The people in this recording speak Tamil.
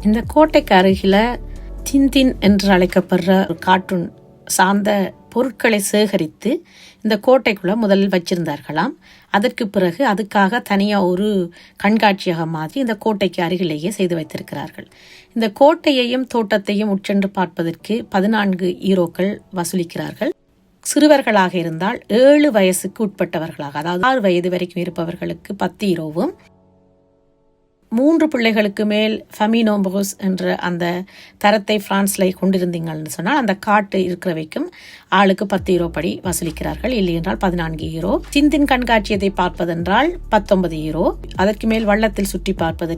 இந்த கோட்டைக்கு அருகில் டின்டின் என்று அழைக்கப்படுற ஒரு கார்ட்டூன் சார்ந்த பொருட்களை சேகரித்து இந்த கோட்டைக்குள்ள முதலில் வச்சிருந்தார்களாம். அதற்கு பிறகு அதுக்காக தனியாக ஒரு கண்காட்சியகம் மாதிரி இந்த கோட்டைக்கு அருகிலேயே செய்து வைத்திருக்கிறார்கள். இந்த கோட்டையையும் தோட்டத்தையும் உட்சென்று பார்ப்பதற்கு 14 யூரோக்கள் வசூலிக்கிறார்கள். சிறுவர்களாக இருந்தால் 7 வயசுக்கு உட்பட்டவர்களாக, அதாவது 6 வயது வரைக்கும் இருப்பவர்களுக்கு 10 யூரோவும், 3 பிள்ளைகளுக்கு மேல் ஃபமினோம்போஸ் என்ற அந்த தரத்தை பிரான்ஸ்ல கொண்டிருந்தீங்கன்னு சொன்னால் அந்த காட்டு இருக்கிற வைக்கும் ஆளுக்கு 10 யூரோ படி வசூலிக்கிறார்கள். இல்லை என்றால் 14 யூரோ. டின்டின் கண்காட்சியத்தை பார்ப்பதென்றால் 19 யூரோ. அதற்கு மேல் வள்ளத்தில் சுற்றி பார்ப்பது